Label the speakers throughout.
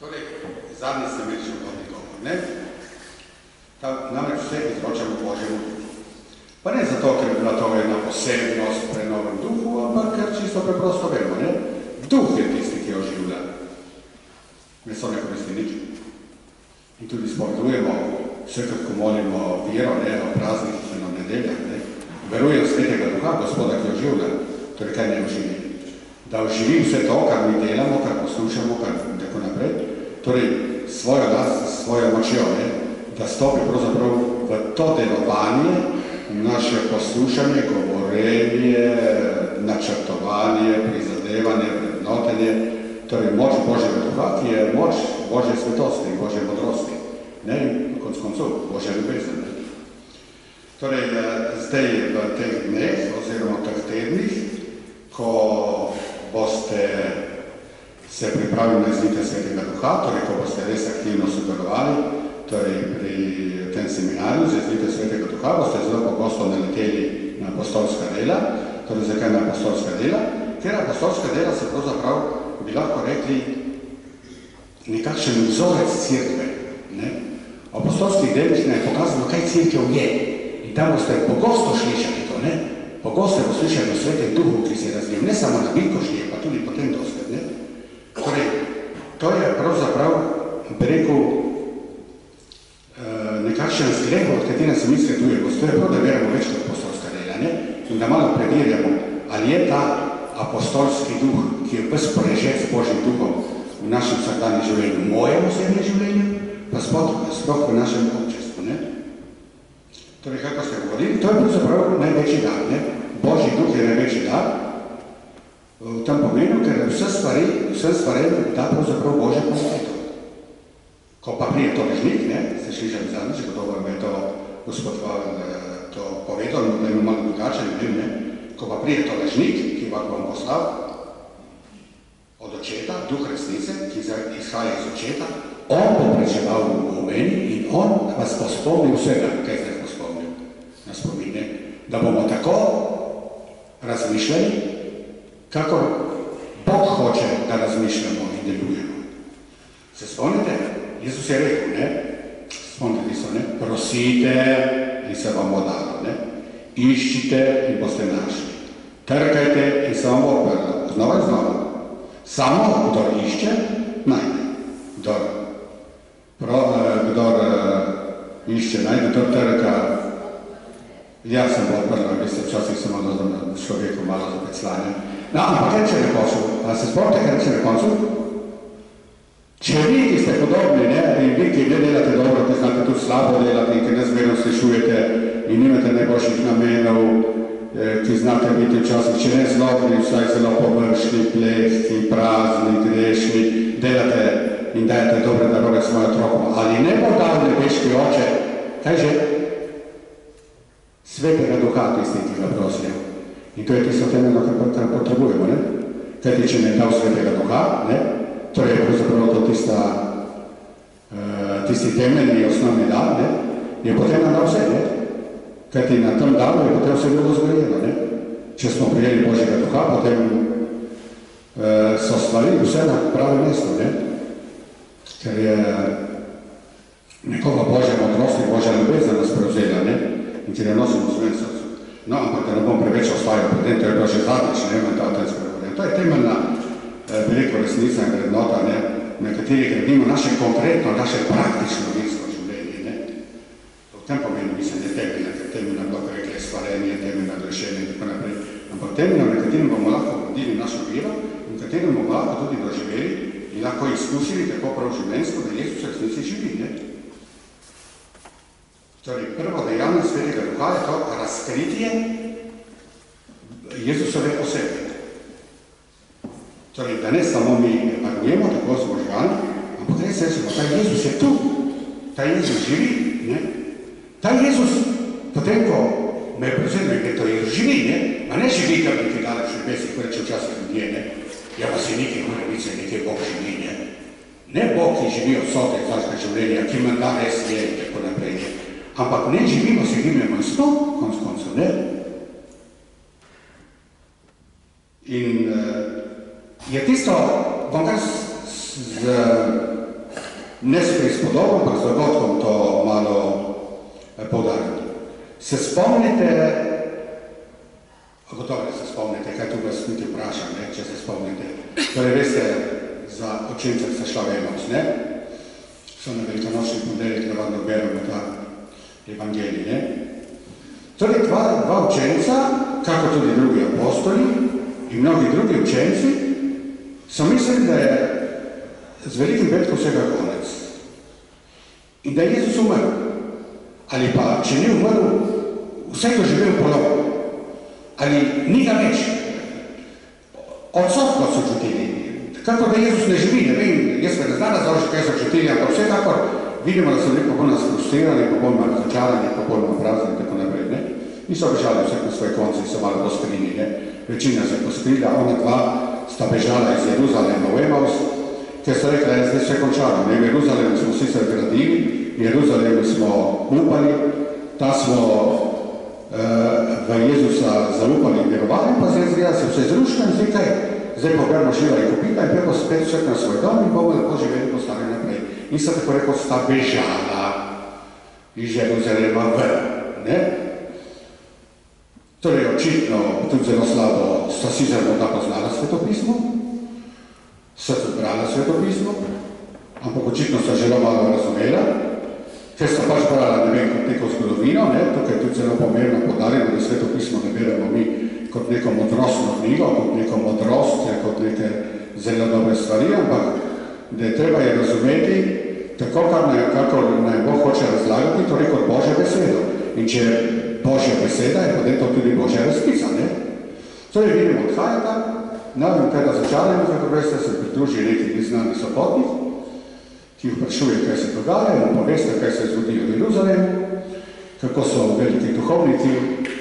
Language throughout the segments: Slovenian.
Speaker 1: Torej, zadnji sem imel še vodni govor, ne? Namreč vse izročamo Božjemu duhu. Pa ne zato, ker je bila to ena posebnost pri novem duhu, ampak ker čisto preprosto vemo, ne? Duh je tisti, ki oživlja. Meso ne koristi nič. In tudi spovedujemo, vsekrat, ko molimo vero, ne, o praznih in o nedeljah, ne? Verujem Svetega Duha, Gospoda, ki oživlja. Torej, kaj ne oživi? Da oživi vse to, kar mi delamo, kar poslušamo, kar tako naprej. Torej, svojo močjo, ne? Da stopi pravzaprav v to delovanje, naše poslušanje, govorenje, načrtovanje, prizadevanje, vrednotenje, torej moč Božjega Duha, ki je moč Božje svetosti, Božje modrosti, ne, in konc koncev Božja ljubezen. Torej, zdaj v teh dneh, oziroma v teh tednih, ko boste se pripravili na izlitje Svetega Duha, torej, ko boste res aktivno sodelovali, torej pri tem seminarju za izlitje Svetega Duha, boste zelo pogosto naleteli na apostolska dela. Torej, zakaj na apostolska dela? Ker apostolska dela se pravzaprav, bi lahko rekli, nekakšen vzorec cerkve. V apostolskih delih je pokazano, kaj cerkev je. In tam boste pogosto slišali to, ne? Pogosto bo slišali o Svetem Duhu, ki se razvil, ne samo na Bilkošnje, pa tudi potem dosti, ne? Torej, to je pravzaprav, bi rekel, nekakšen zgled, od katerega se mi svetujemo. To je prav, da verjamo več kot apostolska dela, ne? In da malo preverjamo, ali je ta apostolski duh, ki je ves prežet s Božjim duhom v našem vsakdanjem življenju, mojem osebnem življenju, pa sploh v našem občestvu, ne? Torej, kako ste govorili, to je pravzaprav največji dar, ne? Božji duh je največji dar, v tem pomenu, ker vse stvari da pravzaprav Božje kvaliteto. Ko pa prije to ležnik, ne, ste slišali zadnjič, gotovo vam je to gospod to povedal, da ima malo drugačen, ne, ko pa prije to ležnik, ki vam bom poslal od očeta, duh resnice, ki izhaja iz očeta, on bo prečeval v meni in on vas bo spomnil vsega, kaj ste vas spomnil, nas spominje, da bomo tako razmišljali, kako Bog hoče, da razmišljamo in delujemo. Se spomnite? Jezus je rekel, ne? Spomnite so, ne? Prosite in se vam bo dalo, ne? Iščite in boste našli. Trkajte in se vam bo odprlo. Znova in znova. Samo, kdor išče, najde. Kdor išče, najde, kdor trka. Jaz sem bo odprlo, veste, včasih sem malo človeku malo zapeclanje. No, ampak reče na koncu. A se spomnite, kaj reče na koncu? Če vi, ki ste podobni, ne, in vi, ki ne delate dobro, ki znate tudi slabo delati, ki nezmerno slišujete in nimate najboljših namenov, ki znate biti včasih, če ne zlobni, vsaj zelo površni, plehki, prazni, grešni, delate in dajete dobre darove svojim otrokom, ali ne bo dal nebeški oče, kaj že? Svetega Duha tisti, ki ga prosijo. In to je tisto temeljno, kar potrebujemo, ne? Kajti, če ne dal Svetega Duha, ne? To je pravzaprav to tisti temeljni osnovni dar, ne? Je potem nam dal vse, ne? Kajti na tem daru je potem vse bilo zgojeno, ne? Če smo prijeli Božjega Duha, potem so stvari vse na pravem mestu, ne? Ker je nekoga Božja modrost in Božja ljubezen nas prevzela, ne? In ker je nosimo v svojem srcu. No, ampak da ne bom preveč osvajal, potem to je bilo že zadnjič, ne? To je temeljna veliko resnica in vrednota, ne, na kateri gradimo naše konkretno, naše praktično vinsko življenje, ne. V tem pomenu mislim, ne temeljna, ker temeljna bilo rekli stvarenje, temeljna rešenje in tako naprej, ampak temeljna, na katerim bomo lahko gradili našo vero in katerim bomo lahko tudi doživeli in lahko izkusili tako prav življenjsko, da Jezus v resnici živi, ne. Torej, prvo dejanje Svetega Duha je to razkritje Jezusove osebe. Torej, da ne samo mi varujemo, tako smo živali, ampak res rečemo, ta Jezus je tu, ta Jezus živi, ne? Ta Jezus, potem, ko me je prevzeli, da to Jezus živi, ne? A ne živi, kar nekaj daleč nebesih, ko reče včasih ljudje, ne? Ja, pa se nekaj moravice, nekaj Bog živi, ne? Ne Bog, ki živi od sote izlaška življenja, ki ima da res je in tako naprej, ne? Ampak ne živimo, se gimljamo iz to, konc koncev, ne? In je tisto, bom kar ne s prispodobom, pa z dogodkom to malo poudariti. Se spomnite, gotovo se spomnite, kaj tu vas niti vprašam, ne, če se spomnite. Torej veste, za očencem se šla Emaus, ne? So na velikonočni ponedeljek navadno beremo ta evangelij, ne? Torej dva učenca, kako tudi drugi apostoli in mnogi drugi učenci, so mislili, da je z velikim petkom vsega konec. In da je Jezus umrl. Ali pa, če ni umrl, vse to živel polov. Ali ni ga več. Odsotno so čutili. Kako da Jezus ne živi, ne vem, jaz me ne znam razložiti, kaj so čutili, ampak vsekakor vidimo, da so bili popolno frustrirani, popolno razočarani, popolno prazni in tako naprej, ne? Niso bežali vse na svoje konci, so malo poskrini, ne? Večina se je poskrila, ona dva sta bežala iz Jeruzalema v Emaus, ker so rekli, da je zdaj vse končano, ne? V Jeruzalemu smo sicer gradili, v Jeruzalemu smo upali, ta smo v Jezusa zaupali in verovali, pa zdaj zgleda se vse zruška in zdaj kaj? Zdaj pa gremo šiva in kopita in peko spet vsek na svoj dom in bomo lahko živeli postali naprej. In sta tako rekel, sta bežala iz Jeruzalema ven, ne? Torej, očitno, tudi zelo slabo, sta si zelo da poznala svetopismo, sta tudi brala svetopismo, ampak očitno sta zelo malo razumela, ker sta pač brala, ne vem, kot neko zgodovino, ne? Tukaj tudi zelo pomembno podarjeno, da svetopismo ne beremo mi kot neko modrostno knjigo, kot neko modrost, kot neke zelo dobre stvari, ampak da je treba je razumeti tako, kako naj Bog hoče razlagati, torej kot Božja beseda. In če je Božja beseda, je potem to tudi Božja razpisa, ne? Torej vidimo, odhajata, navim kaj razočarani, kako veste, se pridruži neki neznani sopotnik, ki vprašuje, kaj se dogaja, in poveste, kaj se je zgodilo v Jeruzalemu, kako so veliki duhovniki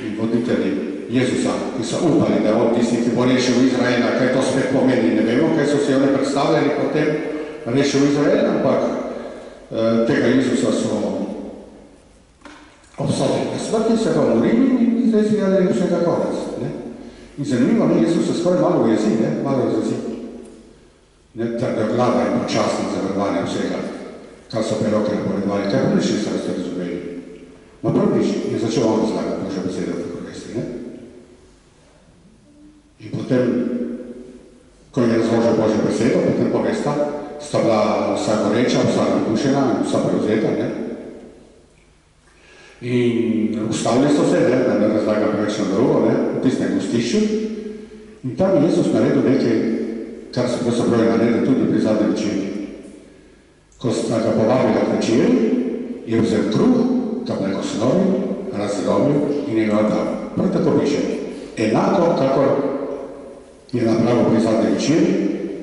Speaker 1: in voditelji Jezusa, ki so upali, da je on tisti, ki bo rešil Izraela, kaj to spet pomeni, ne vemo, kaj so si oni predstavljali potem, rešil Izrael, ampak tega Jezusa so obsodili na smrti, se ga umorili in zdaj si je vsega konec. Ne? In zanimivo, ne, Jezus se skoraj malo ujezi, ne, malo razjezi. Ne, glava in počasno zavrvanje vsega, kar so peroke napovedovali, kaj prvišli se ste razumeli. Ma prviš je začel on razlagati Božja beseda, tako vesti, ne? In potem, ko je razložil Božjo besedo, potem povesta, sta bila vsa goreča, vsa napušena in vsa prevzeta, ne? In ustavili so se, ne, da ne razlaga preveč na drugo, ne, v tistem gostišču. In tam je Jezus naredil nekaj, kar so pravzaprav naredili tudi pri zadnji večeri. Ko sta ga povabila k večeri, je vzel kruh, ga blagoslovil, razlomil in je ga dal. Prav tako piše, enako, kakor je napravil pri zadnji večeri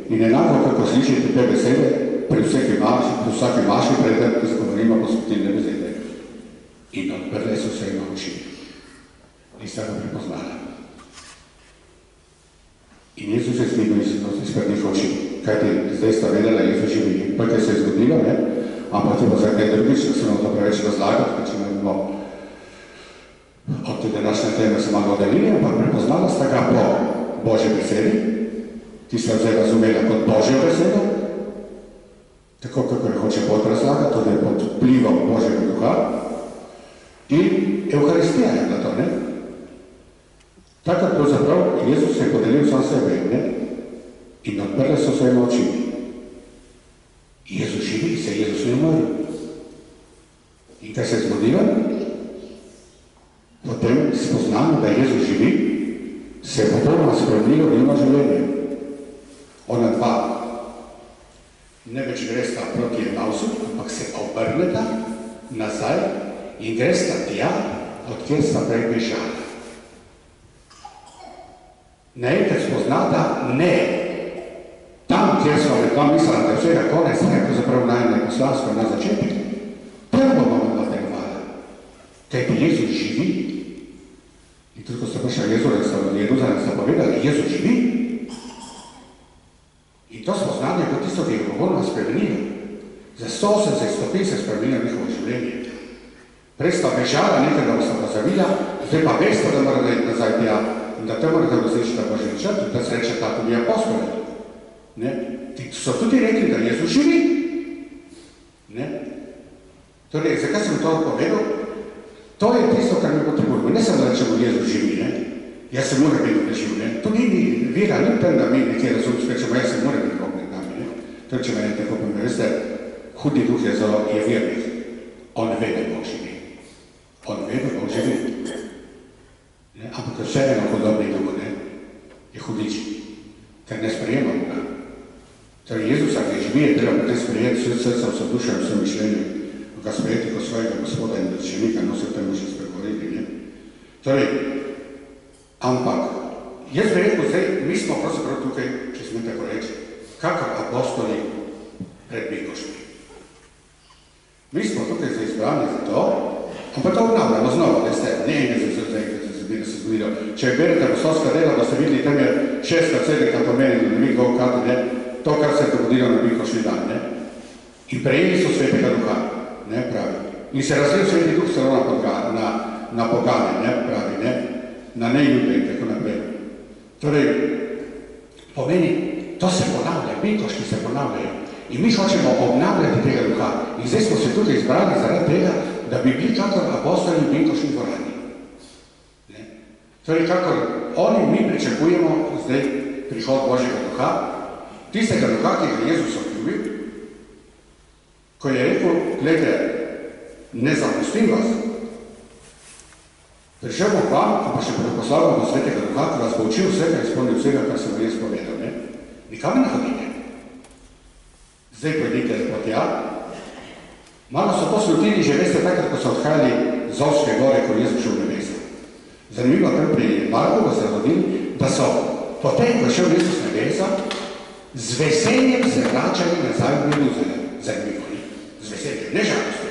Speaker 1: in enako, kako slišite te besede pri vsaki maši, preden izgovorimo posvetilne besede. In odprle so se ima oči. In sta ga prepoznala. In Jezus je snigal izpred njih oči. Kajti zdaj sta vedela, Jezus živi. Pa kaj se je zgodilo, ne? Ampak je pa za kaj drugič, da se nam to preveč razlagati, ker če imamo od te današnje teme se malo oddalili, ampak prepoznala sta ga po Božji besedi, ki sta zdaj razumela kot Božjo besedo, tako kako je hoče Bog razlagati, tudi pod vplivom Božjega duha. In Evharistija je bila to, ne? Takrat pravzaprav Jezus je podelil sam sebe, ne? In odprle so se ima oči. Jezus živi, se Jezus ne umrl. In kaj se je zgodilo? Potem spoznamo, da Jezus živi, se je popolnoma spremenilo njeno življenje. Ona dva ne več gresta proti Emausu, ampak se obrneta nazaj in gresta tja, odkjer sta prej bežala. Naenkrat spoznata, ne, tam, kjer so dva mislila, da je vsega konec, ne, pravzaprav najne poslanstvo na začetek, prvo bomo nadaljevala, kajti Jezus živi. In tudi, ko sta prišla Jeruzalem, sta povedali, Jezus živi. In to spoznanje je kot tisto, ki je popolnoma spremenilo. Za 180 stopinj se je spremenilo njihovo življenje. Prej sta bežala, nekaj da sta pozavila, zdaj pa veste, da mora iti nazaj tja in da te morate različiti Božji načrt, da srečata tudi apostole. Ne? So tudi rekli, da Jezus živi. Torej, zakaj sem to povedal? To je tisto, kar mi potrebujemo. Ne samo rečemo, Jezus živi, ne? Jaz se moram biti preživ, ne? To ni vera, ni tem, da mi nekaj razumemo, rečemo, jaz se moram biti Bog med nami, ne? To če meni tako pomeni, veste, hudi duh je vernik. On ve, da Bog živi. On ve, da Bog živi. Ne? Ampak vse eno podobni duhu, ne? Je hudič, ker ne sprejema Boga. Torej, Jezusa, ki živi, je treba potem sprejeti vse srca, vse duša, vse mišljenje, ga sprejeti kot svojega Gospoda in rečenika, no se o tem že spregovorili, ne? Torej, ampak, jaz bi rekel, zdaj, mi smo pravzaprav tukaj, če sme tako reči, kakor apostoli pred Mikošmi. Mi smo tukaj za izbrani za to, ampak to obnavljamo znova, veste, ne enega se zgodilo. Če berete apostolska dela, boste videli, tam je 6 celika pomenilo, ne vem, kako, ne, to, kar se je dogodilo na Mikošni dan, ne. In prejeli so svetega duha, ne, pravi. In se razlil sveti duh celo na pogane, ne, pravi, ne, na nejude in tako naprej. Torej, pomeni, to se ponavlja, Mikoški se ponavljajo. In mi hočemo obnavljati tega duha. In zdaj smo se tudi izbrali zaradi tega, da bi bili kakor apostoli v Mikošni dvorani. Torej, kakor oni mi pričakujemo zdaj prihod Božjega duha, tistega duha, ki ga Jezus obljubil, ko je rekel, glede, ne zapustim vas, prišel bom vam, pa še poslal bom do svetega duha, ki vas bo učil vsega in izpolnil vsega, kar sem vam jaz povedal, ne? Nikam ne hodite. Zdaj pojdite po tja. Malo so to slutili, že veste, takrat, ko so odhajali z Ovške gore, ko Jezus šel v nebesa. Zanimivo, tam pri Marku se rodili, da so potem, ko šel Jezus v nebesa, z veseljem se vračali nazaj v Jeruzalem. Zanimivo, ne? Z veseljem, ne žalostno.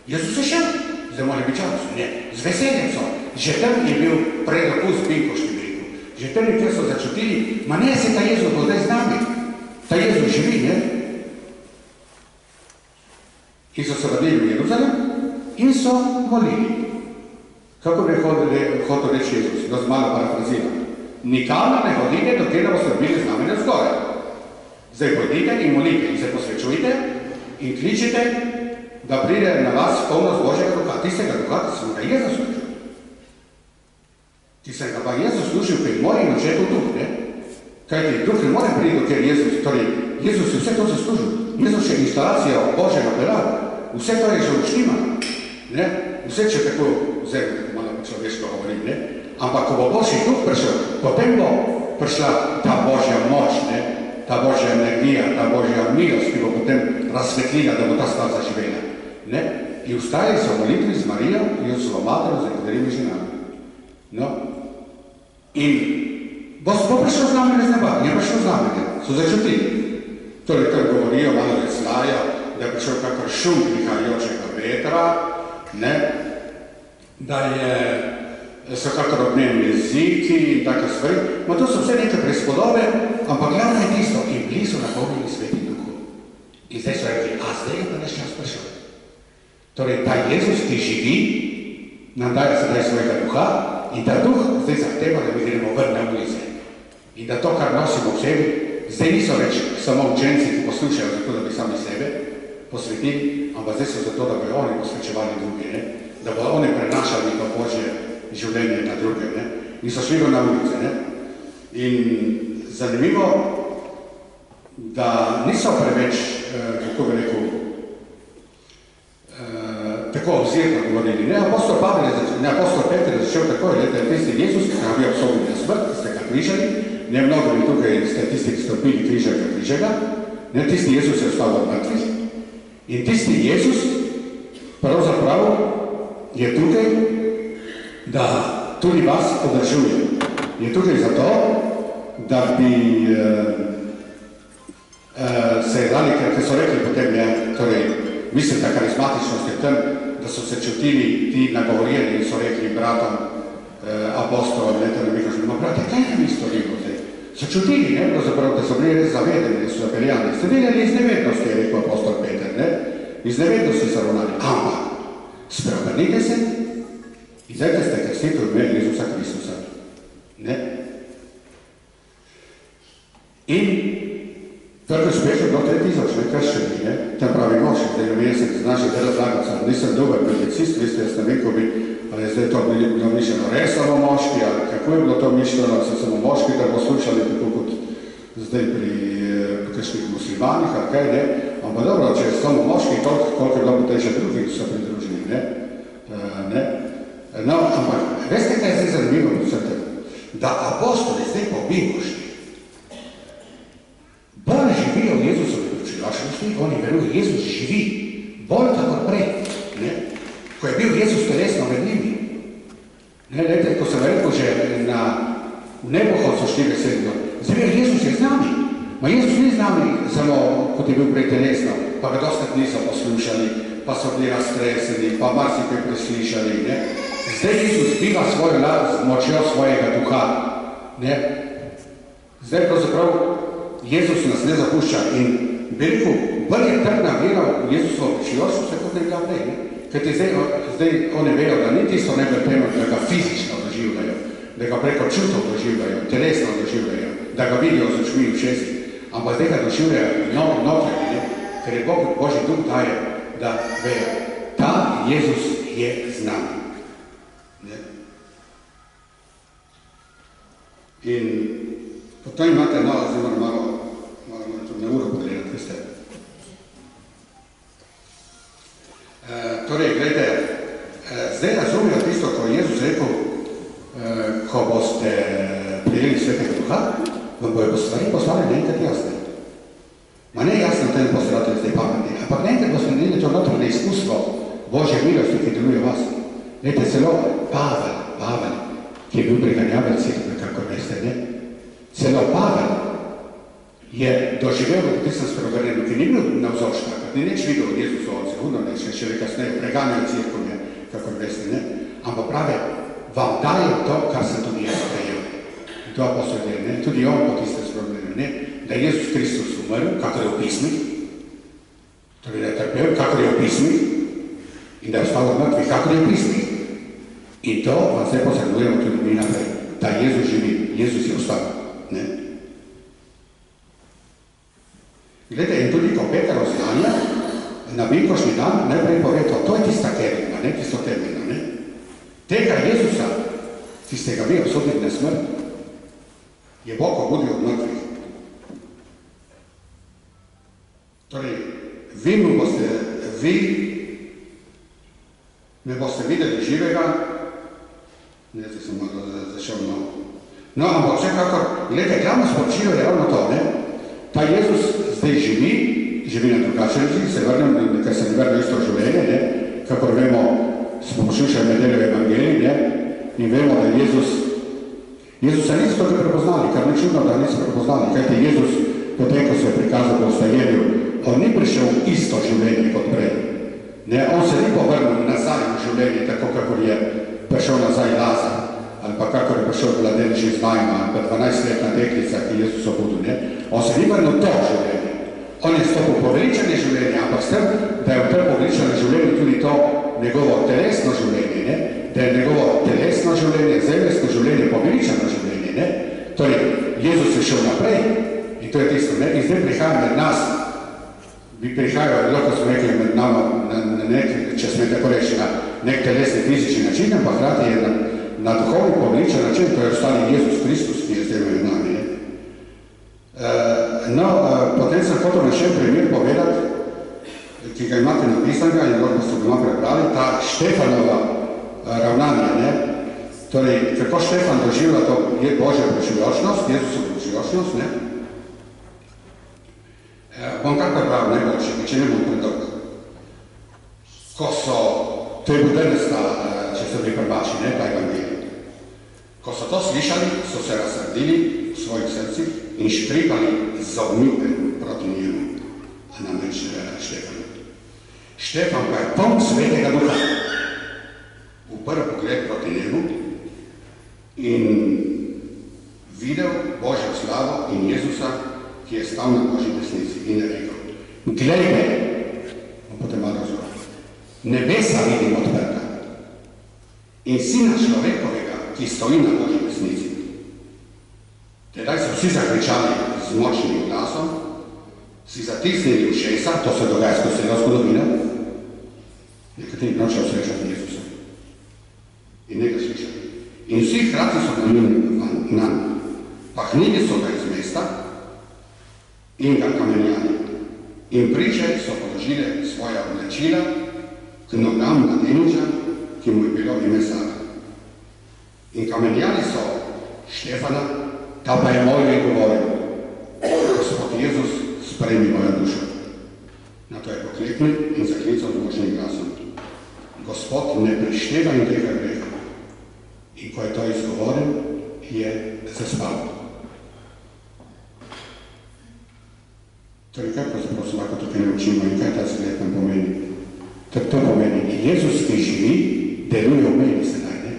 Speaker 1: Jezus je šel, zdaj mora biti žalostno, ne. Z veseljem so. Že tam je bil predopust Binkoški rekel. Že tam je, kjer so začutili, ma ne se ta Jezus bo zdaj z nami. Ta Jezus živi, ne? In so se vrnili v Jeruzalem in so molili. Kako bi hotel reči Jezus, da z malo parafrazira. Nikamor ne hodite, dokler da boste bili z nami na vzgore. Zdaj pojdite in molite in se posvečujte in kličite, da pride na vas polnost Božjega duha, tistega duha, ki sem ga Jezus služil. Tistega pa Jezus služil pri moji očetu duh, ne? Kajti duh ne more priti, dokler Jezus, torej Jezus je vse to zaslužil. Jezus je instalacija Božjega pera. Vse to je že uštimano, ne? Vse, če tako vzem, malo človeško govorim, ne? Ampak, ko bo Božji duh prišel, potem bo prišla ta Božja moč, ne? Ta Božja energija, ta Božja milost, ki bo potem razsvetlila, da bo ta stvar zaživela, ne? In vstajali so v molitvi z Marijo in Jezusovo materjo z nekaterimi ženami. No? In bo prišel z nami z neba, je prišel z nami, ne? So začutili. Torej, kar govorijo, malo reclajo, da je prišel kakor šum prihajajočega vetra, ne? Da so kakor obnevni jeziki in take stvari. No, to so vse neke prispodobe, ampak glavno je tisto, in bili so napolnjeni svetim duhom. In zdaj so rekli, a zdaj je pa naš čas prišel. Torej, ta Jezus, ki živi, nam daje sedaj svojega duha in ta duh zdaj zahteva, da mi gremo ven na ulice. In da to, kar nosimo v sebi, zdaj niso več samo učenci, ki poslušajo zato, da bi sami sebe posvetili, ampak zdaj so zato, da bi oni posvečevali druge, ne? Da bo oni prenašali to Božje življenje na druge, ne? In so šli na ulice, ne? In zanimivo, da niso preveč, kako bi rekel, tako obzirno govorili, ne? Apostol Peter je začel tako, da je tisti Jezus, ki ga bi obsodili na smrt, ki ste ga križali, ne mnogo bi tukaj ste tisti, ki ste opili križega, ne? Tisti Jezus je ostal od mrtvih in tisti Jezus pravzaprav je tukaj, da tudi vas podržuje. Je tukaj zato, da bi se dali, ker so rekli potem, torej, mislim, ta karizmatičnost je tam, da so se čutili ti nagovorjeni in so rekli bratom apostolom, brate, kaj nam je storilo zdaj? So čutili, ne, pravzaprav, da so bili res zavedeni, da so zapeljani. Ste delali iz nevednosti, je rekel apostol Peter, ne? Iz nevednosti so ravnali. Ampak, spreobrnite se in zdaj ste krstitev v imenu Jezusa Kristusa. Ne? In Tako uspešno do 3000 krščani, ne? Tam pravi moški, zdaj ne jaz se znaš da razlagati, nisem dober publicist, veste, jaz ne vem, ko bi, ali je zdaj to bilo mišljeno resano moški, ali kako je bilo to mišljeno, so samo moški, da poslušali tako kot zdaj pri kakšnih muslimanih, ali kaj, ne? Ampak dobro, če je samo moški, koliko je bilo potem še drugih so pridružili, ne? No, ampak, veste, kaj je zdaj zanimivo, da apostoli zdaj po Bibošti bolj živijo v Jezusovi priložnosti, oni verujo, Jezus živi, bolj tako prej, ne? Ko je bil Jezus telesno med njimi. Ne, lejte, ko sem rekel že v nebohod so 4-7 dol, zdaj Jezus je z nami. Ma Jezus ni z nami samo, kot je bil prej telesno, pa ga dostat niso poslušali, pa so bili raztreseni, pa marsikaj preslišali, ne? Zdaj Jezus biva svojo z močjo svojega duha, ne? Zdaj pravzaprav Jezus nas ne zapušča in bi rekel, bolj je trdna vera v Jezusovo prišljost, tako da je bila prej, ne? Kajti zdaj oni vejo, da ni tisto najbolj prejmo, da ga fizično doživljajo, da ga preko čutov doživljajo, telesno doživljajo, da ga vidijo z očmi v šesti, ampak zdaj ga doživljajo notranje, ne? Ker je Božji duh daje, da vejo, ta Jezus je z nami. Ne? In potem imate, no, zdaj moram malo tudi na uro pogledati, veste. Torej, gledajte, zdaj razumijo tisto, ko je Jezus rekel, ko boste prijeli Svetega Duha, vam bojo stvari poslali nekaj jasne. Ma ne jasno, tem boste ratili zdaj pametni, ampak nekaj boste imeli to notranje izkustvo Božje milosti, ki deluje vas. Gledajte, celo Pavel, ki je bil preganjavel cerkve, kako veste, ne? Celo Pavel je doživel v tistem spregovorjenju, ki ni bil navzoč takrat, ni nič videl od Jezusa, sigurno neč, še kasneje preganjal cerkve, kako veste, ne? Ampak pravi, vam dajem to, kar sem tudi jaz prejel. In to apostol, ne? Tudi on po tistem spregovorjenju, ne? Da je Jezus Kristus umrl, kakor je v pismih, torej da je trpel, kakor je v pismih, in da je ostal v mrtvih, kakor je v pismih. In to vam zdaj posredujemo tudi mi naprej, da Jezus živi, Jezus je ostal. Ne? Glede, in tudi ko Peter oznanja, na velikošnji dan najprej pove to je tista temeljna, ne, tisto temeljno, ne. Tega Jezusa, ki ste ga vi obsodili na smrt, je Bog obudil od mrtvih. Torej, vi me boste videli živega, ne, zdaj sem malo zašel malo. No, ampak vsekakor, gledajte, glavno sporočilo je ravno to, ne? Ta Jezus zdaj živi na drugačen način, se vrnem, ker se ne vrne isto življenje, ne? Kakor vemo, smo poslušali nedeljo evangelij, ne? In vemo, da Jezusa niso tako prepoznali, kar ni čudno, da niso prepoznali, kajte Jezus, potem, ko se je prikazal po vstajenju, on ni prišel v isto življenje kot prej. Ne? On se ni povrnil nazaj v življenje, tako kakor je prišel nazaj Lazar, ali pa kakor je prišel mladenč iz Najma, ali pa 12-letna deklica, ki Jezus obudil, ne? On se ni vrnil to življenje. On je stopil poveličanje življenja, ampak s tem, da je v tem poveličanje življenju tudi to njegovo telesno življenje, ne? Da je njegovo telesno življenje, zemljsko življenje, poveličano življenje, ne? Torej, Jezus je šel naprej in to je tisto, ne? In zdaj prihaja med nas, bi prihajal, lahko smo rekli med nama, na nek, če sme tako reči, na nek telesni fizični način, ampak hkrati je na duhovni poveličan način, to je ostali Jezus Kristus, ki je zdaj med nami. Potem sem hotel na še primer povedati, ki ga imate napisanega in lahko ste doma prebrali, ta Štefanova ravnanje, ne? Torej, kako Štefan doživlja to je Božja preživljočnost, Jezusovo preživljočnost, ne? Bom kar prebral najboljše, če ne bom predolg. Ko so, to je bil danes, če so bili prebači, ne, ta evangelij. Ko so to slišali, so se razsrdili v svojih srcih in štrikali zobmi proti njemu, namreč Štefanu. Štefan pa je poln Svetega Duha. Uprl pogled proti njemu in videl Božjo slavo in Jezusa, ki je stal na Božji desnici in je rekel, glej me, potem malo razumel, nebesa vidim odprta in Sina človekovega, ki stoji na Božji desnici. Tedaj so vsi zakričali z močnim glasom si zatisnili ušesa, to se dogaja skozi celo zgodovino, nekateri nočejo srečati Jezusa in ne ga slišati. In vsi hkrati so nalili nanj, pahnili so ga iz mesta in ga kamenjali. In priče so položile svoja oblačila k nogam mladeniča, ki mu je bilo ime Sava. In kamenjali so Štefana, ta pa je molil in govoril: Gospod Jezus, sprejmi mojo dušo. Na to je pokleknil in zaklical z močnim glasom: Gospod, ne prišteva in tega greha. In ko je to izgovoril, je zaspal. Torej, kaj pravzaprav se lahko tukaj ne učimo in kaj ta zgled nam pomeni? To pomeni, Jezus, ki živi, deluje v meni sedaj, ne?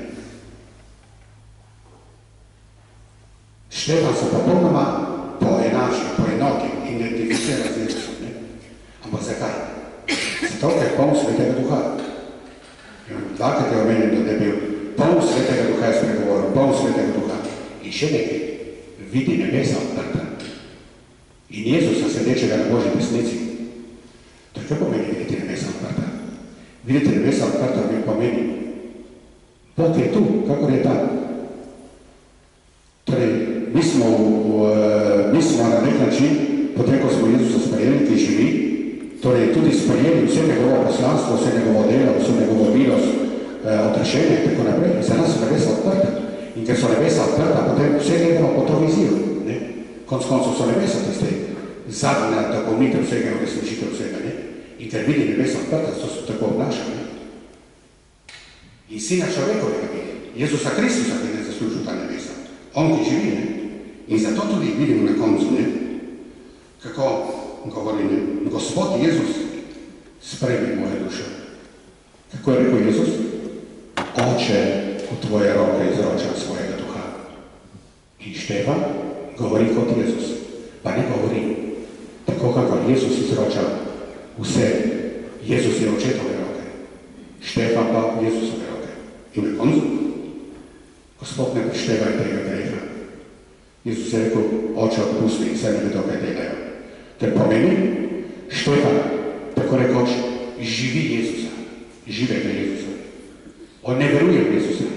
Speaker 1: Štefan se popolnoma poenoti, identificira z Jezusom, ne? Ampak zakaj? Zato, ker je poln Svetega Duha. Dvakrat je omenjeno, da je bil poln Svetega Duha, je spregovoril, poln Svetega Duha. In še nekaj, vidi nebesa odprta. In Jezusa sedečega na Božji desnici. To je kaj pomeni videti nebesa odprta? Videti nebesa odprta mi pomeni, Bog je tu, kakor je tam. Torej, mi smo na nek način, potem ko smo Jezusa sprejeli, ki živi, torej tudi sprejeli vse njegovo poslanstvo, vse njegovo delo, vse njegovo milost, odrešenje in tako naprej. Za nas so nebesa odprta. In ker so nebesa odprta, potem vse gledamo po to vizijo. Konc koncev so nebesa tiste zadnja dopolnitev vsega, uresničitev vsega. Ne? In ker vidi nebesa odprta, so se tako obnašali. In Sina človekovega vidi, Jezusa Kristusa, ki ne zaslužil ta nebesa. On, ki živi, ne? In zato tudi vidimo na koncu, ne? Kako govori, ne? Gospod Jezus, sprejmi mojo dušo. Kako je rekel Jezus? Oče, v tvoje roke izročam svojega duha. In Štefan govori kot Jezus, pa ne govori tako, kako Jezus izroča vse. Jezus je očetove roke, Štefan pa Jezusove roke. In na koncu, Gospod, ne prištevaj tega greha. Jezus je rekel, oče odpusti in vse ne vedo, kaj delajo. Ter pomeni, Štefan, tako rekoč, živi Jezusa, živega Jezusa. On ne veruje v Jezusa.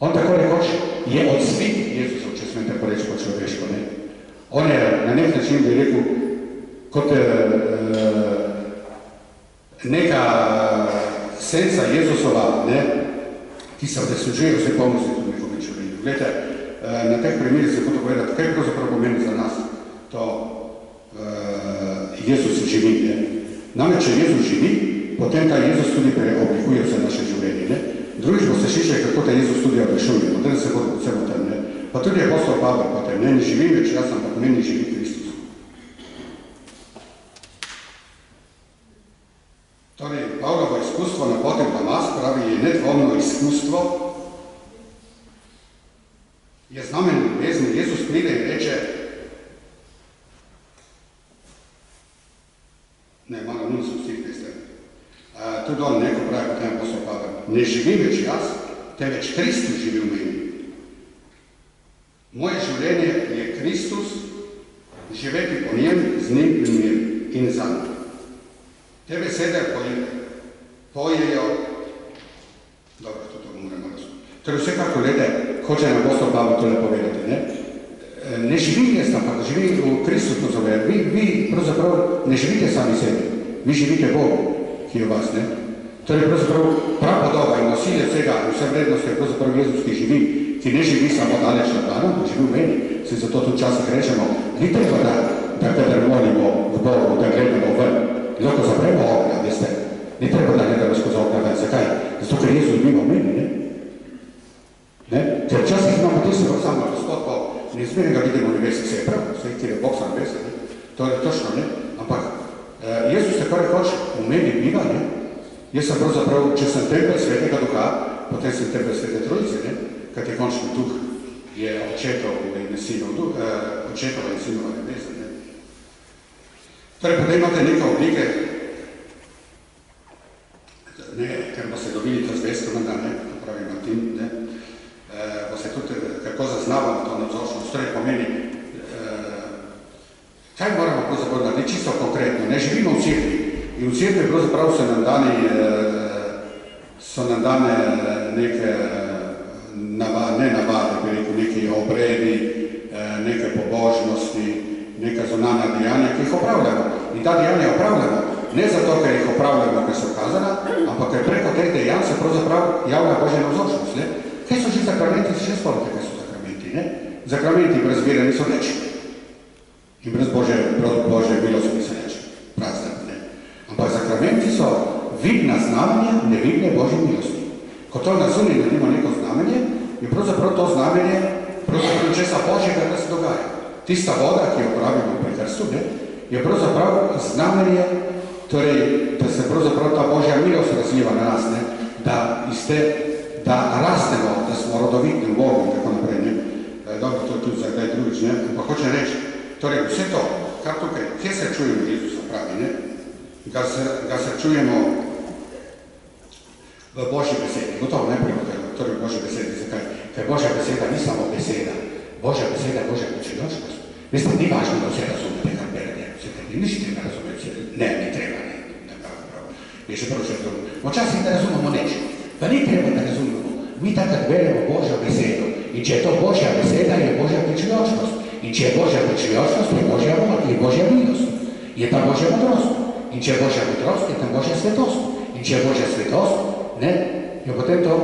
Speaker 1: On tako rekoč je odsvit Jezusov, če smem tako reči po človeško, ne? On je na nek način, bi rekel, kot neka senca Jezusova, ne? Ki se odeslužuje vse polnosti tudi njihovim življenju. Glede, na teh primerih se hoče povedati, kaj pravzaprav pomeni za nas to Jezus živi, ne? Namreč, če Jezus živi, potem ta Jezus tudi preoblikuje vse naše življenje, ne? Drugič bo se šiše, kako ta Jezus tudi obrešuje, potem se bo vse tem, ne? Pa tudi apostol Pavel potem, ne živim več jaz, ampak meni živi Kristus. Torej, Pavlovo izkustvo na poti v Damask, pravi, je nedvomno izkustvo, je znamen ljubezni. Jezus pride in reče, ne, malo nujno so vsi veste, tudi on neko pravi, potem apostol Pavel, ne živim več jaz, temveč Kristus živi v meni. Moje življenje je Kristus, živeti po njem, z njim in mir in za njim. Te besede pojejo, dobro, to moramo razumeti. Torej vsekako, glede, hoče nam apostol Pavel tole povedati, ne? Ne živim jaz, ampak živim v Kristus pozove. Vi pravzaprav ne živite sami sebi, vi živite Bogu, ki je v vas, ne? Torej pravzaprav prav podoba in nosilje vsega in vse vrednosti je pravzaprav Jezus, ki živi, ki ne živi samo daleč na planu, živi v meni. Se zato tudi včasih rečemo, ni treba, da kadar molimo v Bogu, da gledamo ven. Lahko zapremo okna, veste, ni treba, da gledamo skozi okna ven. Zakaj? Zato, ker Jezus živi v meni, ne? Ker včasih imamo tisto, samo Gospod, ko neizmerno ga vidimo v nebesi, se je prav, vse, kjer je Bog sam nebesi, ne? To je točno, ne? Ampak Jezus tako rekoč v meni biva, ne? Jaz sem pravzaprav, če sem tempelj Svetega Duha, potem sem tempelj Svete Trojice, ne? Kad je končni duh, je očetov in sinov duh, očetova in sinova nebesa, ne? Torej, potem imate neke oblike, ne, ker boste dobili to zvezko, ne, pravi Martin, ne, boste tudi, kako zaznavamo to nadzoršnost, torej pomeni, kaj moramo pravzaprav naredi čisto konkretno. Ne živimo v cerkvi. In v cerkvi pravzaprav so nam dane neke navade, bi rekel, neke obredi, neke pobožnosti, neka zunanja dejanja, ki jih opravljamo. In ta dejanja opravljamo ne zato, ker jih opravljamo, ker so kazana, ampak ker preko teh dejanj se pravzaprav javlja Božja navzočnost. Kaj so že sakramenti? Se še spomnite, kaj so sakramenti? Ne? Sakramenti brez vere niso nič. In brez Božje milosti niso nič. Praznik, ne. Ampak sakramenti so vidna znamenja nevidne Božje milosti. Ko to na zunaj naredimo neko znamenje, je pravzaprav to znamenje pravzaprav česa Božjega, da se dogaja. Tista voda, ki jo pravimo pri krstu, je pravzaprav znamenje, torej, da se pravzaprav ta Božja milost razliva na nas, ne? Da rastemo, da smo rodovitni v Bogu in tako naprej. Ne? Dobro, to je tudi za kdaj drugič, ne? Pa hočem reči, torej vse to, kar tukaj, kje se čujemo Jezusa pravi, ne? Ga se čujemo v Božji besedi, gotovo najprej torej v Božji besedi, zakaj? Ker Božja beseda ni samo beseda, Božja beseda je Božja počedočnost. Veste, ni važno, da vse razumete, kar berete, vse te nič treba razumeti, ne treba, ne prav. Je še prav, če razumemo. Včasih ne razumemo nič, pa ni treba, da razumemo. Mi takrat beremo Božjo besedo in če je to Božja beseda, je Božja počedočnost. In če je Božja počedočnost, je Božja milost, je ta Božja modrost. In če je Božja modrost, je tam Božja svetost. In če je Božja svetost, ne, je potem to,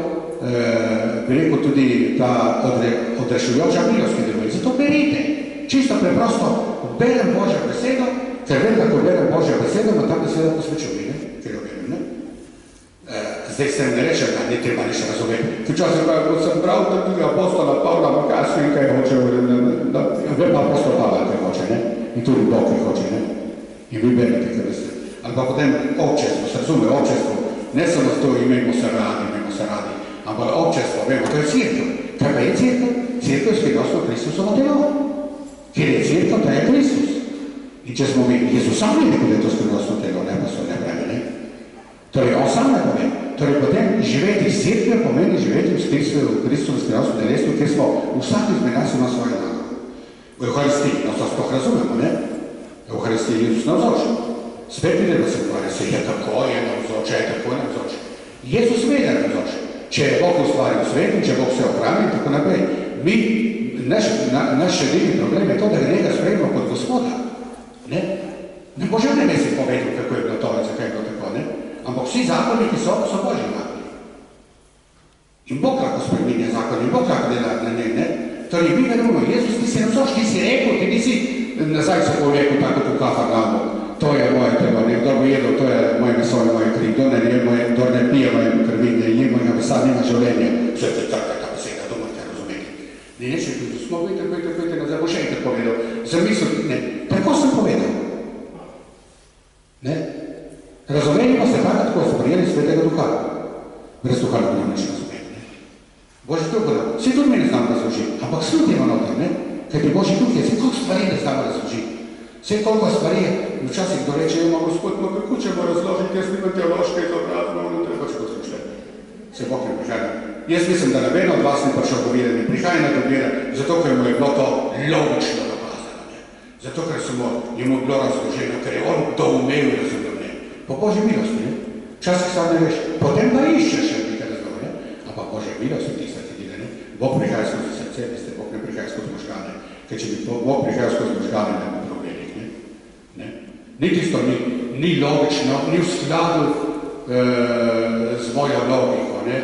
Speaker 1: bi rekel, tudi ta odrešujoča milost, ki deluje. Zato berite, čisto preprosto, berem Božjo besedo, ker vem, da ko berem Božjo besedo, ima ta beseda posvečuje, ne, ker jo berem, ne. Zdaj se ne reče, da ne treba nič razumeti. Včasih pa, ko sem bral tudi apostola Pavla Makasvi, kaj hoče, vem pa apostol Pavla, kaj hoče, ne, in tudi Bog, kaj hoče, ne. In vi berete, kaj veste. Ali pa potem občestvo, se razume, občestvo, ne samo to imejmo se radi, ampak občestvo, vemo, to je cerkev. Kaj pa je cerkev? Cerkev je svedostvo Kristusovo telo. Ker je cerkev, to je Kristus. In če smo mi, Jezus sam je rekel, da je to svedostvo telo, ne pa so ne pravi, ne. Torej, on sam ne pove. Torej, potem živeti s cerkvijo pomeni živeti v Kristusovo svedostvo telesu, kjer smo vsak izmed nas ima svoje naloge. V Euharistiji, no to sploh razumemo, ne. V Euharistiji je Jezus navzoč. Spet ne da se ukvarja, se je tako je navzoč. Jezus vede navzoč. Če je Bog ustvaril svet in če Bog se ohrani in tako naprej. Mi, naš edini problem je to, da njega sprejemo kot Gospoda. Ne Božja ne si povedal, kako je bilo to, zakaj je bilo tako, ne? Ampak vsi zakoni, ki so Božji zakoni. In Bog lahko spreminja zakon, in Bog lahko dela na njej, ne? Torej, mi verujemo, Jezus, ti si navzoč, ti si rekel, ti nisi nazaj se povedal tako kot Kafarnavmu. To je moje telo, nekdo bo jedel, to je moje meso in moje kri, kdo ne pije moje krvi, ne je mojega mesa, nima življenja. Vse to je ta beseda, to morate razumeti. Ne neče, smo pojte nazaj, bo še enkrat povedal. Zamisel, ne, tako sem povedal. Ne? Razumeli se tako, tako so prijeli svetega duha. Brez duha ne bomo nič razumeti. Božji duh bodo, vsi tudi mi ne znamo razložiti, ampak slutimo noter, ne? Ker ti Božji duh je, vsi koliko stvari ne znamo razložiti. Vse koliko stvari je, včasih kdo reče, ima Gospod, no kako ćemo razložiti, jaz nimam teološke izobrazbe, ono treba če poslušati. Se Bog ne prihaja. Jaz mislim, da nobeno od vas ne prišel povedati, ne prihaja na dobire, zato ker mu je bilo to logično dokazano. Zato ker je mu bilo razloženo, ker je on doumel razumel. Po Božji milosti, ne? Včasih sam ne veš, potem pa iščeš še nekaj razloga, ne? Ampak Božja milost je tista, ki dela, ne? Bog prihaja skozi srce, veste, Bog ne prihaja skozi možgane. Ker če bi Bog prihajal skozi možgane, ne bo problemi. Ni tisto, ni logično, ni v skladu z mojo logiko, ne?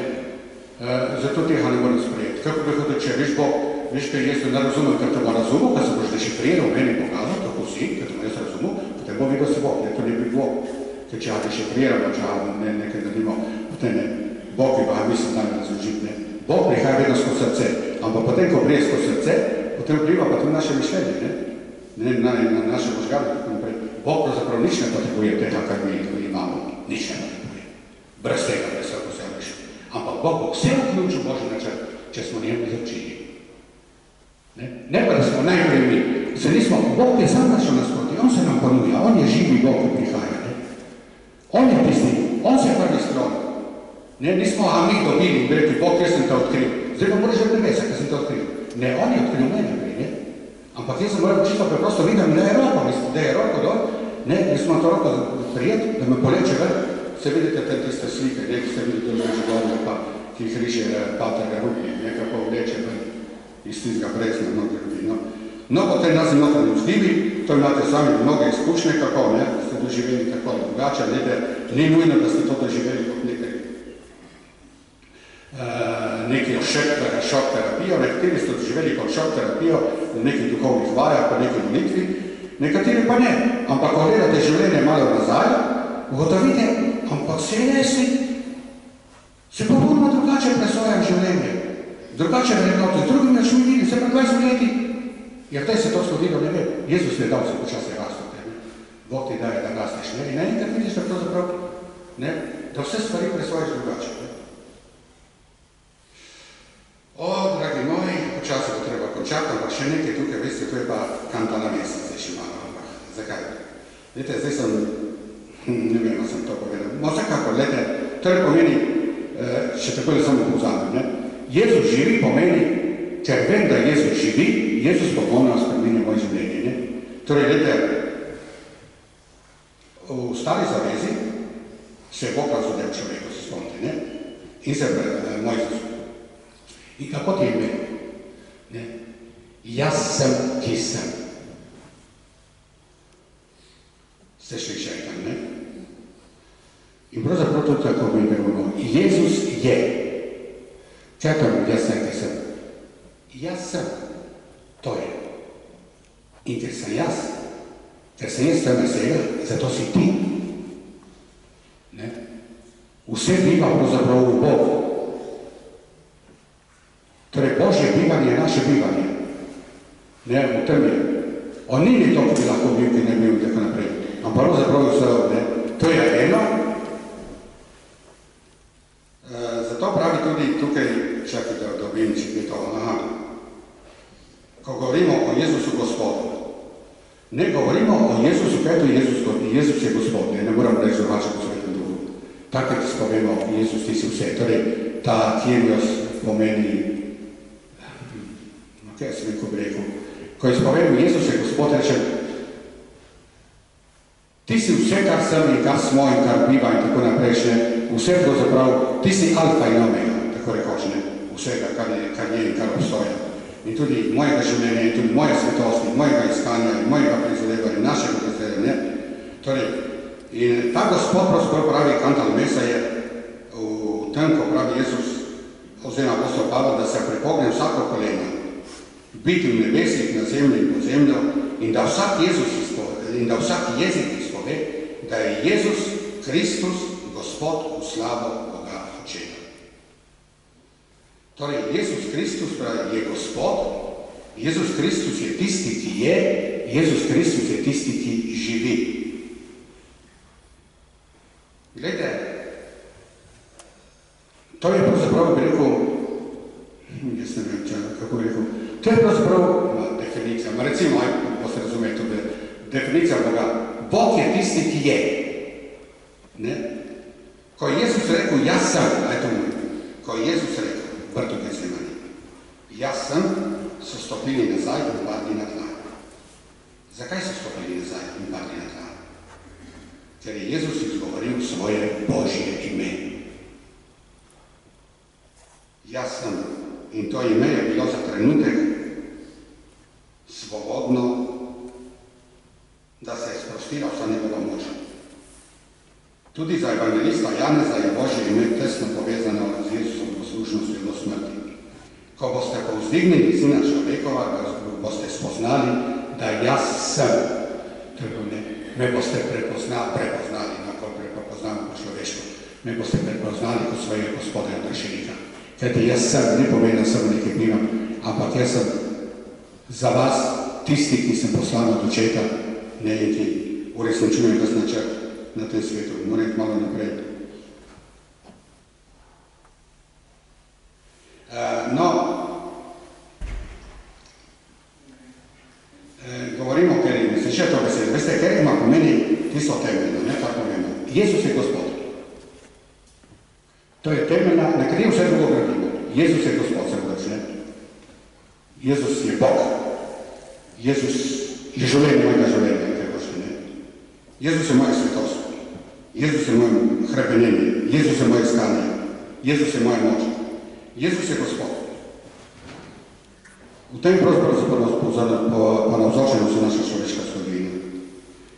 Speaker 1: Zato tega ne moram sprejeti. Kako bi hodil, če veš, ker jaz ne razumem, ker te bo razumel, ker se boš dešifriral, meni pokazal, kako si, ker te bo jaz razumel, potem bo videl se Bog, ne, to ne bi Bog. Ker če ja dešifriramo, če nekaj naredimo, potem ne, Bog bi pa mislim, da ne razložiti, ne. Bog prihaja vedno skozi srce, ampak potem, ko prije skozi srce, potem vpliva pa tudi naše mišljenje, ne? Na naše možgane, tako naprej. Bog pravzaprav nič ne potrebuje tega, kar mi imamo. Nič ne potrebuje. Brez tega, da se vse reši. Ampak Bog bo vse vključil Božji načrt, če smo njemu izročili. Ne pa, da smo najprej mi. Bog je sam našel nasproti, on se nam ponuja, on je živi Bog, ki prihaja. Ne? On je tisti, on se prvi stroni. Nismo mi dobili in rekli, Bog, jaz sem te odkril. Zdaj pa moraš že prevesa, ker sem te odkril. Ne, on je odkril mene prej, ne? Ampak jaz sem moral čisto preprosto videti, da je roko dol, ne, jaz smo to roko prijeti, da me poleče ven. Se vidite te tiste slike, ne, ki ste videli že dolje, pa ki jih riše Pater Garubi, nekako vleče ven iz tistega brezna mnogi ljudi, no. No, potem nas notranje vzdivi, to imate sami mnoge izkušnje, kako, ne, ste doživeli tako drugače, ni nujno, da ste to doživeli kot neki šok terapijo, nekateri ste doživeli kot šok terapijo v nekih duhovnih vajah, po neki molitvi, nekateri pa ne, ampak ko gledate življenje malo nazaj, ugotovite, ampak se popolnoma drugače presojam življenje, drugače vrednote, z drugim način vidim, se pred 20 leti, jer tej se to zgodilo, ne vem, Jezus je dal se počasi rastati, Bog ti daje, da rasteš, ne, in enkrat vidiš, da pravzaprav, ne, da vse stvari presojaš drugače, ne. O, dragi moji, počasi bo treba končati, ampak še nekaj tukaj, veste, to je pa kanta na mesec, zdaj še malo, ampak zakaj? Lete, zdaj sem, ne vem, sem to povedal, no vsekako, lete, torej pomeni, še tako da samo povzamem, ne, Jezus živi pomeni, ker vem, da Jezus živi, Jezus popolnoma spremenja moje življenje, ne. Torej, lete, v stari zavezi se je Bog razodel človeku, se spomnite, ne, in se Mojzes. In kako ti ime? Ne? Jaz sem, ki sem. Ste slišali tam, ne? In pravzaprav tudi tako mi imamo. Jezus je. Čakam, jaz sem, ki sem. Jaz sem. To je. In ker sem jaz sem vesela, zato si ti. Ne? Vse biva pravzaprav v Bogu. Torej, Božje bivanje je naše bivanje. Ne, v tem je. On ni to, ki bi lahko bil, ki ne bil, tako naprej. Ampak pravzaprav vse, ne. To je eno. Zato pravi tudi tukaj, čakaj, da dobim, če je to, aha. Ko govorimo o Jezusu Gospodu, ne govorimo o Jezusu, kaj to Jezus je Gospod, ne moramo reči drugače kot Svetem Duhu. Tako, ki spovemo, Jezus, ti si vse. Torej, ta Kyrios pomeni kaj sem rekel, ko izpovem, Jezus je Gospod, rečem, ti si vse, kar sem in kar smo in kar biva in tako naprej, vse pravzaprav, ti si alfa in omega, tako rekoč, ne, vsega, kar je in kar obstoja. In tudi mojega življenja, in tudi moje svetosti, mojega iskanja, in mojega prizadevanja, našega prizadevanja, torej, in ta Gospod pravzaprav pravi, kantal mesa je v tem, ko pravi Jezus, oziroma apostol Pavel, da se prepogne vsako koleno, biti v nebesih, na zemlji in pod zemljo, in da vsak jezik izpove, da je Jezus Kristus, Gospod v slavo Boga Očeta. Torej, Jezus Kristus je Gospod, Jezus Kristus je tisti, ki je, Jezus Kristus je tisti, ki živi. Glejte, to je pravzaprav, bi rekel, jaz ne vem, kako bi rekel, to je pravzaprav definicija, recimo, boste razumeli tudi, definicija Boga. Bog je tisti, ki je. Ne? Ko je Jezus rekel, jaz sem, ko je Jezus rekel, vrtu Getsemani, jaz sem, so stopili nazaj in padli na tla. Zakaj so stopili nazaj in padli na tla? Ker je Jezus izgovoril svoje Božje ime. Jaz sem. In to ime je bilo za trenutek svobodno, da se je sprostila vsa njegova moč. Tudi za evangelista Janeza je Božje ime tesno povezano z Jezusom poslušnostjo do smrti. Ko boste povzdignili Sina človekova, boste spoznali, da jaz sem. Me boste prepoznali, nakon prepoznamo po človeštvu, me boste prepoznali kot svojega Gospoda in rešenika. Kajte, jaz sem, ne povem, da sem nekaj nimam, ampak jaz sem za vas tisti, ki sem poslan od Očeta, ne in ki uresničujem tas načrt na tem svetu. Moram malo naprej. Govorimo o kerigmi. Slišaj to besed. Veste, kerigma pomeni tisto temeljno, ne tako pomeni. Jezus je Gospod. To je temeljna, na kateri vse drugo gradimo. Jezus je Gospod, se bodaš, ne? Jezus je Bog. Jezus je življenje mojega življenja, kaj hoče, ne? Jezus je moja svetost. Jezus je moje hrepenenje. Jezus je moje iskanje. Jezus je moja moč. Jezus je Gospod. V tem pravzaprav se ponavzočeno vse naša človeška zgodovina.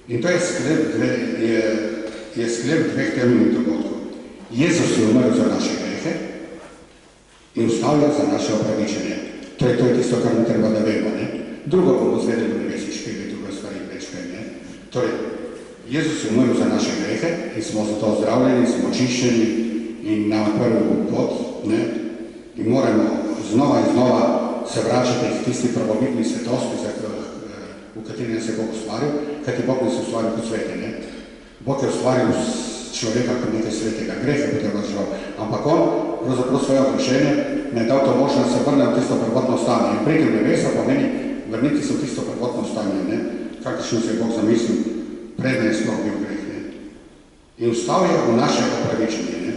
Speaker 1: In to je sklep dveh temeljnih dogodkov. Jezus je umrl za naše grehe in vstavlja za naše opravičenje. To je tisto, kar mi treba, da vemo, ne? Drugo bomo zvedeli v nebesi špili, drugo stvari več kaj, ne? Torej, Jezus je umrl za naše grehe in smo zato ozdravljeni, smo očiščeni in nam prvi pot, ne? In moramo znova in znova se vračati v tisti prvobitni svetosti, v kateri nas je Bog ustvaril, kajti Bog nas je ustvaril kot svete, ne? Bog je ustvaril človeka kot nekaj svetega, greh je potem razžal, ampak on, pravzaprav svoje odrešenje, ne je dal to možnost, da se vrne v tisto prvotno stanje. In priti v nebesa pomeni vrniti se v tisto prvotno stanje, ne? Kakšno se je Bog zamislil, predne je sploh bil greh, ne? In vstal je v naše opravičenje, ne?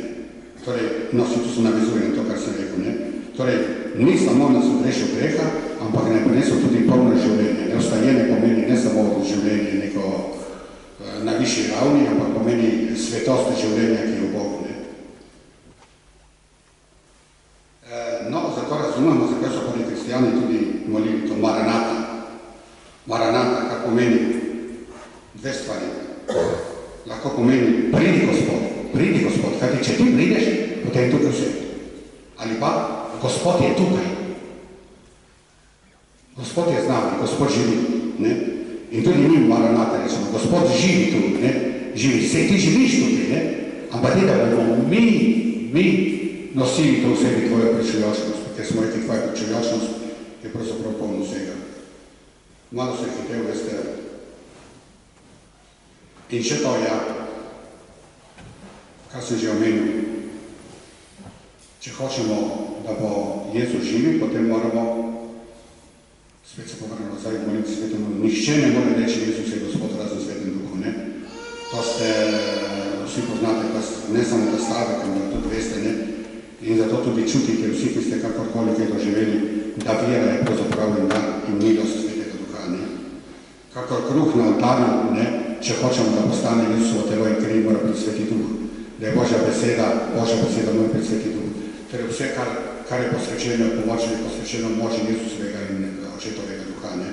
Speaker 1: Torej, no, se tu se navezuje na to, kar sem rekel, ne? Torej, ni samo nas odrešil greha, ampak ne prinesel tudi polno življenje. Neostajenje pomeni ne samo življenje neko na višji ravni, ampak pomeni svetost življenja, ki je v Bogu, ne? No, zato razumemo, zakaj so pa kristijani tudi molili to Maranata. Maranata, kar pomeni dve stvari. Lahko pomeni pridi Gospod, kajti če ti prideš, potem je tukaj vse. Ali pa Gospod je tukaj. Gospod je z nami, Gospod živi, ne? In tudi mi v Maranata rečemo, Gospod živi tu, ne? Živi, sej ti živiš tukaj, ne? Ampak ne, da bomo mi nosili to v sebi tvojo pričeljočnost, ker smo rekli, tvoja pričeljočnost je pravzaprav polno vsega. Malo se hitel, veste. In še to, ja, kar sem že omenil, če hočemo, da bo Jezus živi, potem moramo, spet se povrnemo nazaj v molitvi Svetemu, nihče ne more reči, Jezus je Gospod razen Svetem Duhu, ne? To ste, vsi poznate, ne samo ta stavek, ampak tudi veste, ne? In zato tudi čutite vsi, ki ste kakorkoli kaj doživeli, da vera je pravzaprav in milost Svetega Duha, ne? Kakor kruh na oltarju, ne? Če hočemo, da postane Jezusovo telo in kri, mora biti Sveti Duh. Da je Božja beseda mora biti Sveti Duh. Torej vse, kar je posvečeno, pomočno je posvečeno moči Jezusovega in Očetovega Duha, ne?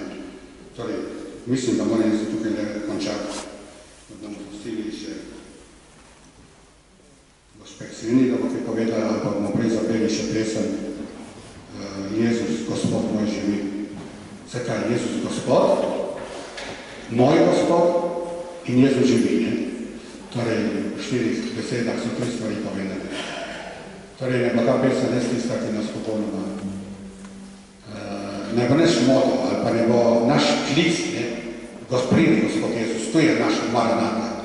Speaker 1: Torej, mislim, da moram se tukaj ne končati, da bomo spustili še gospe Kseni, da bo kaj povedala, ali pa bomo prej zapeli še pesem Jezus, Gospod moj živi. Zakaj? Jezus Gospod, moj Gospod in Jezus živi, ne? Torej, v 4 besedah so 3 stvari povedane. Torej, ne bo ta pesem res tista, ki nas popolnoma ne bo naš moto ali pa ne bo naš klic, ne? Pridi Gospod Jezus, tu je naš Maranata.